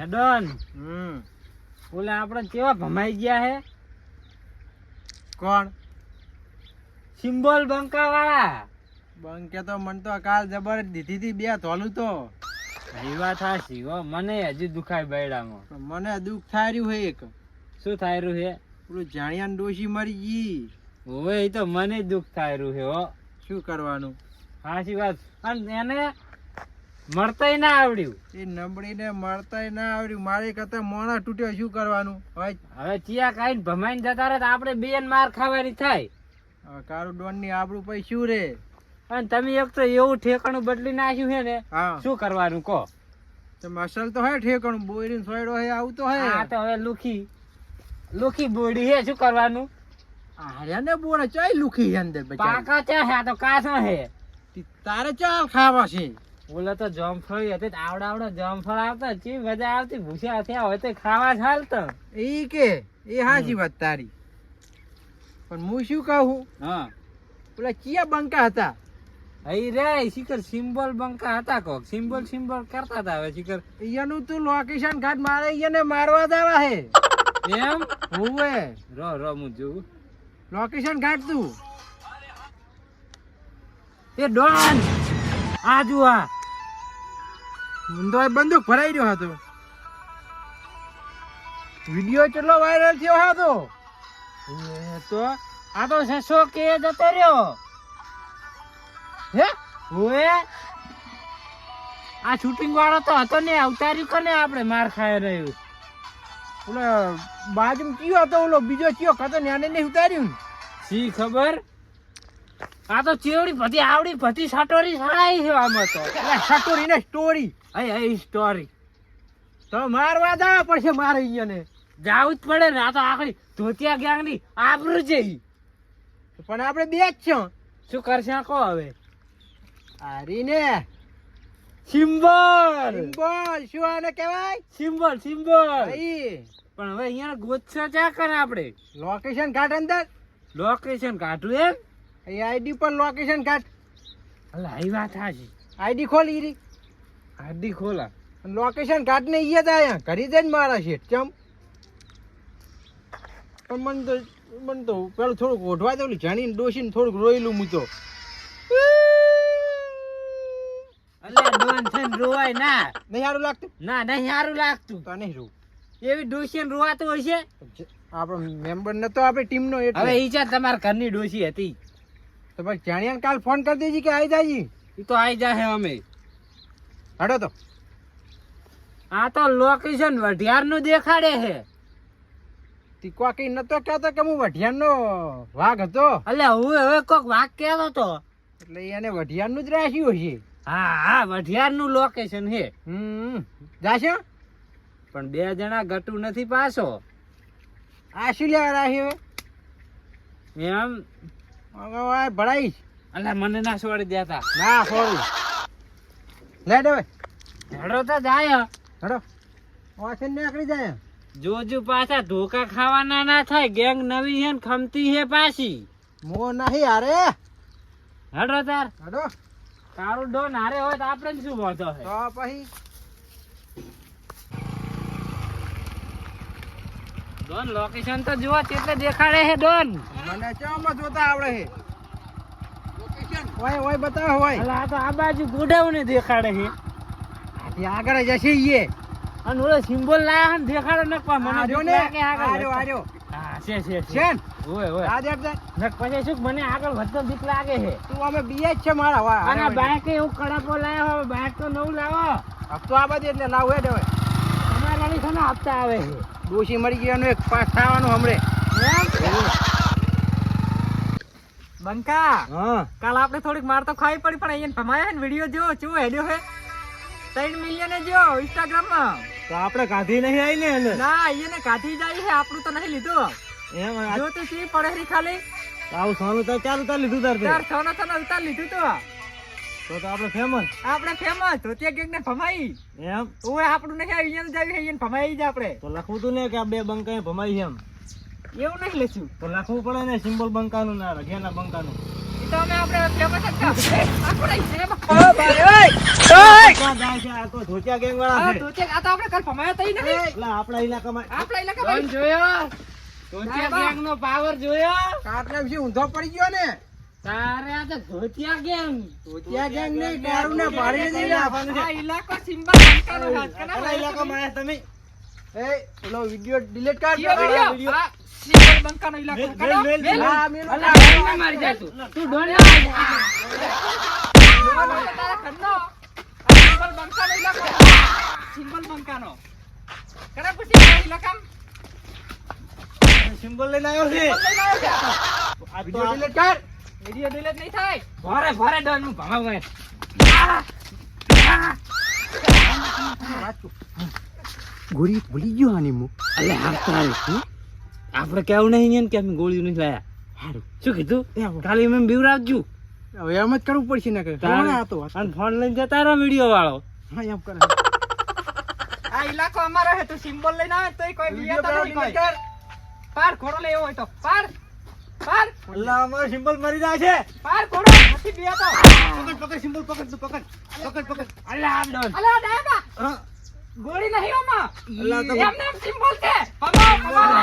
જડન ઓલે આપણે કેવા ભમાઈ ગયા હે? કોણ? સિમ્બોલ બંકા વાળા. બંકે તો મન તો કાલ જબર દીધી હતી 2 ધોલું તો. એ વાત હાચી હો, મને હજી દુખાય બૈડામાં. મને દુઃખ થાય રહ્યું હે એક. શું થાય રહ્યું હે? પેલું જાણિયાન ડોશી મરી ગઈ. હવે એ તો મને દુઃખ થાય રહ્યું હે હો. શું કરવાનું? હાચી વાત. અને એને મળતાય ના આવડ્યું. એ નબળીને મળતાય ના આવડ્યું. મારી કરતા મોણા તૂટ્યો, શું કરવાનું? હવે ચિયા ખાઈને ભમાઈને જતા રહે તો આપણે બેન માર ખાવાની થાય. કારું ડોન ની આબરૂ પછી શું રે? અને તમે એક તો એવું ઠેકાણું બદલી નાખ્યું છે ને, શું કરવાનું કહો? મસલ તો હે ઠેકાણું, બોયરીને સોયડો હે, આવું તો હે. આ તો હવે લુખી બોડી હે, શું કરવાનું? આર્યાને બોણે ચાઈ લુખી અંદર પાકા ચા હે, આ તો કાચો હે. તારે ચાલ ખાવા છે. બોલે તો જમફળી હતી, આવડા જમફળ આવતા, ચી મજા આવતી. ભૂસ્યા થયા હોય તો ખાવા જ હાલતો. ઈ કે એ હાચી વાત તારી. પણ હું શું કહું? હા, પેલા ચિયા બંકા હતા? અહીં રે શિખર સિમ્બોલ બંકા હતા. કોક સિમ્બોલ કરતા હતા. હવે શિખર અહીંયાનું તું લોકેશન ઘાટ મારે અહીંયાને મારવા દેવા હે એમ હોવે. રો હું જોઉં લોકેશન ઘાટ તું. એ ડોન આજુ આ ઊંધો બંદૂક ભરાઈ રહ્યો હતો. વિડિયો કેટલો વાયરલ થયો હતો. તો આ તો 600 કે જતો રહ્યો હે હોએ. આ શૂટિંગ વાળો તો હતો ને, અવતાર્યું કને આપણે માર ખાઈ રહ્યું. ઓલો બાજુમાં કયો હતો? ઓલો બીજો કયો હતો ને આને નહીં ઉતાર્યું? સી ખબર. આ તો ચેવડી બધી આવડી બધી સટોરી સડાઈ છે આમાં તો. સટોરી ને સ્ટોરી. એ સ્ટોરી તો મારવા જવા પડશે મારે અહીંયાને. જાવું જ પડે ને. આ તો આખી ધોતિયા ગેંગ ની આબરૂ છે. પણ આપણે બે જ છો. શું કરશે કો હવે? હારીને સિમ્બોલ શું આને કહેવાય? સિમ્બોલ ભાઈ પણ હવે અહીંયા ગોતસા ચા કરે આપણે. લોકેશન કાઢ અંદર. લોકેશન કાઢું એમ? એ આઈડી પર લોકેશન કાઢ. અલા એ વાત હાચી. આઈડી ખોલી રી. આઈડી ખોલા. લોકેશન કાઢ ને ઈ જ આયા ઘરી જઈને મારા શેઠ ચમ. પણ મન તો પેલું થોડુંક ઓઢવા દઉં. જાણીને ડોસીને થોડુંક રોયેલું હું તો. અલ્યા ડોન થઈને રોવાય ના. નહીં સારું લાગતું? ના નહીં સારું લાગતું. તો નહીં રોવું. એવી ડોશી રોવાતું હોય છે. આપણો મેમ્બર નતો આપણી ટીમનો. હવે ઈ છે તમારા ઘરની ડોશી હતી. તો ભાઈ જાણ્યાને કાલ ફોન કરી દેજી કે આવી જાજી. ઈ તો આવી જાહે અમે. હડો તો. આ તો લોકેશન વઢિયાર નું દેખાડે છે. તીકવા કઈ નતો કહેતો કે હું વઢિયારનો વાઘ હતો. અલ્યા હું હવે કોક વાઘ કહેતો તો. એટલે એને વઢિયારનું જ રાખ્યું હશે. હા વઢિયાર નું લોકેશન છે. જાશે પણ 2 જણા ગટુ નથી પાછો. આ શું લેવા રાખ્યું એમ ભરાઈશ. અલ્યા મને ના છોડી દેતા. ના છોડું. લે હવે હેડો તો જાય. હેડો ઓછન નીકળી જાય. જોજુ પાછા ધોકા ખાવાના ના થાય. ગેંગ નવી છે ને ખમતી છે પાછી. મો નહીં હારે. હેડો તાર. હેડો. તારું ડોન હારે હોય તો આપણે શું વાંધો છે? તો પછી ડોન લોકેશન તો જુઓ કેટલે દેખાડે છે ડોન. મને ચામાં જોતા આવડે છે. લોકેશન ઓય બતાવો હોય. અલા આ તો આ બાજુ ગોડાઉન ને દેખાડે છે. આથી આગળ જશે ઈએ. અને ઓલો સિમ્બોલ લાયા ને દેખાડો નકવા મને આર્યો બીક ને લાગે આગળ. આર્યો. હા છે શેન ઓય આ દેખ દે. નક પછી શું મને આગળ વધતો બીક લાગે છે. તું અમે બીએ જ છે મારા વા. અને બાઈક એવું કડાપો લાયો હવે બાઈક તો નવું લાવો. હપ્તો આ બાજુ એટલે લાવ હેડ હવે. તમારા ની સામે હપ્તા આવે છે. ડોશી મરી ગયાનું એક પાસ થવાનું હમણે. બંકા હા કાલ આપણે થોડીક માર તો ખાવી પડી પણ અહીંયા ભમાયા ને વિડીયો જો ચેવો હેડ્યો હે 3 મિલિયન જો ઇન્સ્ટાગ્રામ માં. તો આપણે કાઢી નહીં આવી ને ના અહીંયા કાઢી જાય છે. આપણું તો નહીં લીધું. એમ જો તું સી પડે રી ખાલી આવું સોનું તો ચાલુ તાર લીધું તાર તાર સોનો ઉતાર લીધું તો આપણે ફેમસ. આપણે ફેમસ ધોતિયા ગેંગ ને ભમાઈ. એમ ઓય આપણું નહીં અહીંયા જ આવી અહીંયા ભમાઈ જ આપણે. તો લખવું તું ને કે આ 2 બંકાએ ભમાઈ છે એમ. એવું નહીં લેશું. તો લખવું પડે ને સિમ્બોલ બંકાનું ના રઘિયાના બંકાનું. એ તો અમે આપણે famous જ છે. આખું નહીં છે એમાં. ક્યાં જાય છે? આ તો ધોતિયા ગેંગ વાળા હા, છે. તો છે. આ તો આપણે ઘર ભમાયા તઈ નથી. એટલે આપણા ઇલાકામાં આપણા ઇલાકામાં જોયો ધોતિયા ગેંગ નો પાવર જોયો કાટલા વિશે ઊંધો પડી ગયો ને તારે આ તો ધોતિયા ગેંગ. ધોતિયા ગેંગ નહીં દારૂ ને પાડી દઈ આ ઇલાકો સિમ્બલ બંકાનો હાથ કના આપણા ઇલાકામાં આયા તમે. એ પેલો વિડિયો ડિલીટ કર કયો વિડિયો? આ સિમ્બલ બંકાનો ઇલાકો મેલ, કનો? મેલ, મેલ. હા મેલો અલા, ડોનને મારી જા તું. તું ડોનને મારી જા. ડોન તો તારા ઘરનો. આ સિમ્બલ બંકાનો ઇલાકો. સિમ્બલ બંકાનો. કરે પૂછી આ ઇલાકામાં? સિમ્બોલ લઈને આવ્યો છે. સિમ્બલ લઈને આવ્યો છે. આ તો વિડિયો ડિલીટ કર વિડિયો ડિલીટ નહીં થાય. ભરે ભરે ડોન નું ભમાવે. ગોળી ભૂલી ગયો આની મુ અલે આપણે કેવું નહીં કે અમે ગોળીઓ નહીં લાયા. હારું શું કીધું? એ ખાલી એમ બીવરાવજો. હવે એમ જ કરવું પડશે ને કે કોણ આ તો અને ફોન લઈને જતા રહો વિડીયો વાળો. હા એમ કરે આ ઇલાકો અમારો હે. તું સિમ્બોલ લઈને આવે તોય કોઈ વિડિયો બિયાતા પેલો નહીં ડિલીટ કોઈ. કર પાર ઘોડો લેવો હોય તો પાર પાર અલ્લા અમારો સિમ્બોલ મરી જાય છે. પાર ઘોડો નથી બિયાતો. પકડ પકડ સિમ્બોલ પકડ તું પકડ પકડ પકડ. અલે આ ડોન. અલા ડાયબા હા. ગોળી નહીં ઓમાં. અલ્લા તો એમને એમ સિમ્બોલ છે. ભમાવો, અલે ભમાવો.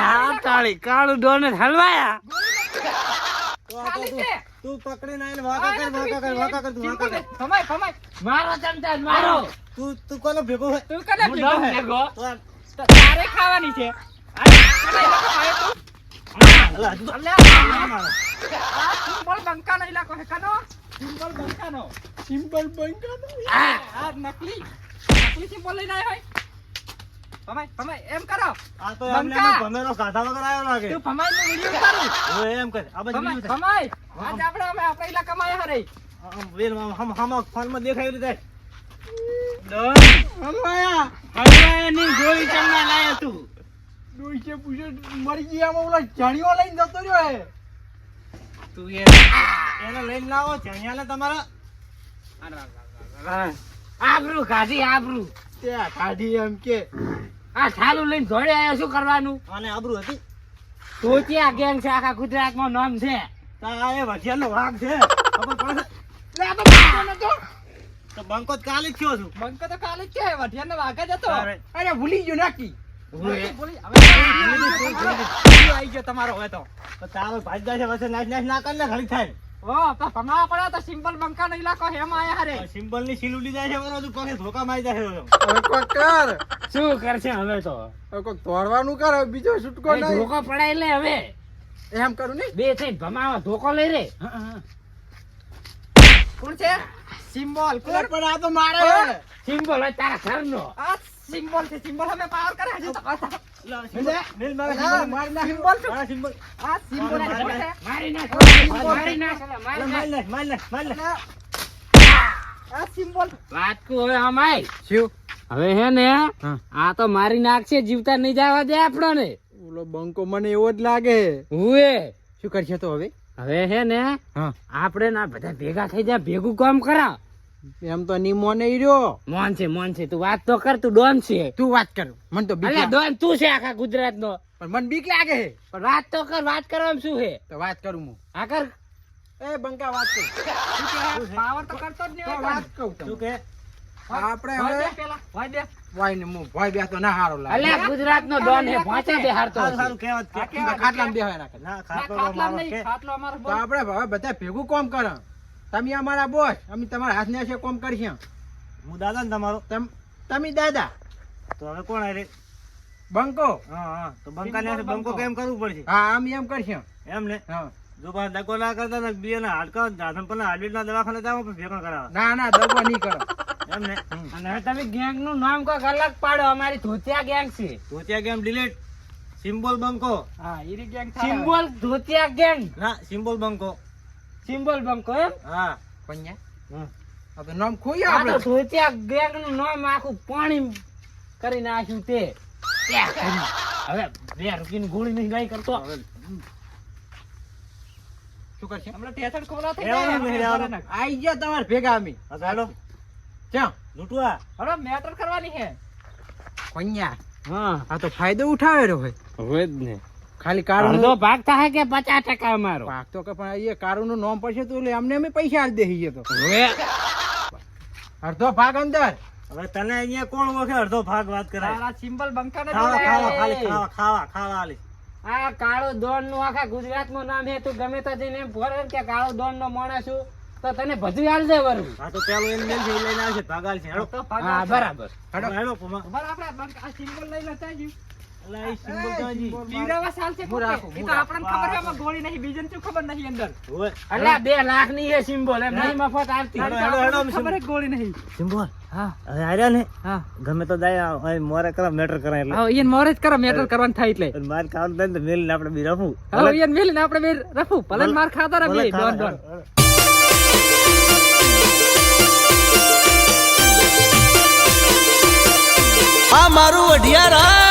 આ કાળું ડોન જ હલવાયા. તો આ તો ખાલી તું છે. તું પકડીને આવીને વાંકા કર વાંકા કર વાંકા કર તું વાંકા કર. ભમાય ભમાય. મારો ચમચા જ મારો. તું કોનો ભેગો હોય? તું કને હું ભેગો ડોન હે? ભેગો. તો આ- તો તારે ખાવાની છે. આ કને ઇલાકો આયો તું? અલ્લા હજુ તો અલ્યા, આ સિમ્બોલ બંકાનો ઇલાકો હે કનો? સિમ્બોલ બંકાનો. સિમ્પલ બંકાનો આ નકલી સિમ્બોલ લઈને આવ્યો હોય. ભમાય ભમાય એમ કરો. આ તો એમને બંકા. એમ ભમેરો ગાધા વગર આવ્યો લાગે. તું ભમાય નો વિડિયો ઉતારું. હવે એમ કર આ બાજુ ભમાય બીજું થાય. ભમાય. આજ આપણે આપણા ઇલાકામાં આયા રે. આમ વેલ હમ ફોનમાં દેખાય રીતે ડોન હલવાયા હલવાયાની ગોળી ચમના લાયો તું. ડોઈસે પૂછે મરી ગયા ઓલા જાણીઓ લઈને જતો રહ્યો હે તું એને લઈને લાવો ચણિયાને તમારા. આબરૂ કાઢી આબરૂ. ત્યાં કાઢી એમ કે આ થાલું લઈને દોડે આવ્યો. શું કરવાનું? આને આબરૂ હતી. ધોતિયા ગેંગ છે. આખા ગુજરાતમાં નામ છે. તા એ વઢિયાનો વાઘ છે. ખબર પડે છે? લે આ તો બંકો નતો. તો બંકો જ કાલે જ થયો છું. બંકો તો કાલે જ છે. વઢિયાનો વાઘ જ હતો. તારે. અરે ભૂલી ગયો નાખી બોલી, બોલી. હવે વિડિયો આઈ ગયો તમારો હવે તો. તો તારો ભાઈ જાય છે વચ્ચે નાચ નાચ ના કર ને ખાલી થાય. ઓ તો ભમાવા પડ્યા તો સિમ્બલ બંકાનો ઇલાકો હેમ આયા રે. સિમ્બલ ની સીલ ઉડી જાય છે બધું પગે ધોકા મારી જાય છે. હવે કોક કર શું કરશે હવે તો? હવે કોક તોડવાનું કર હવે બીજો છૂટકો એ નહીં ધોકો પડાય લે હવે. એમ કરું નહીં બે થઈ ભમાવા ધોકો લઈ રે. કોણ છે? સિમ્બોલ કોણ? પણ આ તો મારે કોણ? સિમ્બોલ હોય તારા ઘરનો. આ સિમ્બોલ છે. સિમ્બોલ અમે પાવર કરે હજુ તો મેલ મારે હા, સિમ્બલ. મારી નાખી. સિમ્બોલ શું? મારા સિમ્બલ. આ સિમ્બોલ મારી કોણ છે? મારી નાખ. સિમ્બોલ મારી નાખ. અલા, મારી નાખ. મારી નાખ, મારી નાખ, મારી નાખ. આ સિમ્બોલ વાતકું હવે અમાય. શું હવે હે ને હા. આ તો મારી નાખશે. જીવતા નહીં જવા દે આપણને. ઓલો બંકો મને એવો જ લાગે હુએ શું કરશે તો હવે હવે હે ને હા આપણે ના બધા ભેગા થઈ જાય. ભેગું કામ કરા. એમ તો નીમો નહીં રહ્યો મોન છે. તું વાત તો કર. તું ડોન છે. તું વાત કર મને તો બીક અલ્યા લાગે. ડોન તું છે આખા ગુજરાત નો. પણ મને બીક લાગે છે. પણ વાત તો કર. વાત કરવામાં શું છે? તો વાત કરું હું આ કર. એ બંકા વાત કર પાવર તો કરતો જ નહીં તો હોય વાત કાંઈ. કહું શું તમને. કે? આપણે હોય હવે દે પેલા, હોય દે. વાય ને હું ભય બે તો ના હારો લાગે અલ્યા ગુજરાત નો ડોન હે. પહોંચે દે હારતો સારું હશે. સારું કહેવત કે. આ તો ખાટલામાં બેહાય નાખે ના ના, ખાટલો તો ખાટલામાં મારો નહીં, કે. ખાટલો અમારો તો બોલ. આપણે હવે બધા ભેગું કામ કરો તમે અમારા બોસ અમે તમારા હાથ ને કામ કરશે હું દાદા ને તમારો. તમે દાદા તો હવે કોણ આરે? બંકો હા હા તો બંકાને હાથે બંકો કેમ કરવું પડશે? હા અમે એમ કરશે એમ ને હા જો પાછા દગો ના કરતા ને બે ના હાડકા દાદન પર હાડવીના દવાખાને જાવ પણ ભેગા કરાવવા. ના ના દગો નહીં કરો એમ ને અને હવે તમે ગેંગ નું નામ કોઈક અલગ પાડો. અમારી ધોતિયા ગેંગ છે. ધોતિયા ગેમ ડિલીટ. સિમ્બોલ બંકો. હા, ઈરી ગેંગ થાય. સિમ્બોલ ધોતિયા ગેંગ. ના સિમ્બોલ બંકો. સિમ્બોલ બંકો એમ. હા પન્યા હમ. આ તો નામ ખોઈ આ તો આપણે ધોતિયા ગેંગ નું નામ આખું પાણી કરી નાખ્યું તે. ત્યાં કરી. હવે 2 રૂપિયાની ગોળી નહીં ગાય કરતો. શું કરશે હમણાં ટેશન ખોલા થઈ રહેવાનું નહીં, જાય. રહેવાનું. આઈ ગયા તમારે ભેગા અમે હા ચાલો ક્યાં લૂંટવા. હવે મેટર કરવાની છે. પન્યા હા આ તો ફાયદો ઉઠાવેલો હોય હવે જ ને. ખાલી કારું અડધો ભાગ થાય કે 50% અમારો ભાગ તો કે પણ એ કારું નું નામ પડશે તો એટલે અમને અમે પૈસા આલી દેહી તો હવે અડધો ભાગ અંદર હવે તને અહીંયા કોણ ઓળખે અડધો ભાગ વાત કરાય તારા સિમ્બલ બંકાને ખાવા જોડે. ખાવા ખાલી ખાવા આલી આ કાળો દોન નું આખા ગુજરાતમાં નામ હે તું ગમે તો જઈને એમ ફોરે કે કાળો દોન નો માણસ છું તો તને ભજવી આલ દે વરું હા તો પેલો એમ મેલ છે ઈ લઈને આવશે ભાગ આલશે હેડો તો ભાગ હા આવશે. બરાબર હેડો પુમા ઉભા રહો, આપણે આ સિમ્બલ લઈ લેતા જઈએ. અલા એ સિમ્બલ તો હજી પીવડાવવા ચાલશે હું કોકે? રાખું, એ હું તો આપણને ખબર છે આમાં ગોળી નહીં, બીજાને શું ખબર નહીં અંદર. ઓય અલ્યા 2 લાખ ની હે સિમ્બોલ એમ નહીં મફત આવતી હેડો, આપણને હેડો, ખબર છે ગોળી નહીં. સિમ્બલ હા હવે આર્યા ને હા ગમે તો જાય અહીં મોરે કરા મેટર કરાય એટલે હા ઈયન મોરે જ કરો, મેટર કરવાનું થાય એટલે. અને માર કામ થાય ને તો મેલીને આપણે બી રફું હવે ઈયન મેલીને આપણે બે રફું. ભલે ને માર ખાતા રહે બે, ભલે ડોન ખાવા, ડોન. હેડો, હેડો. આ મારું અઢિયારા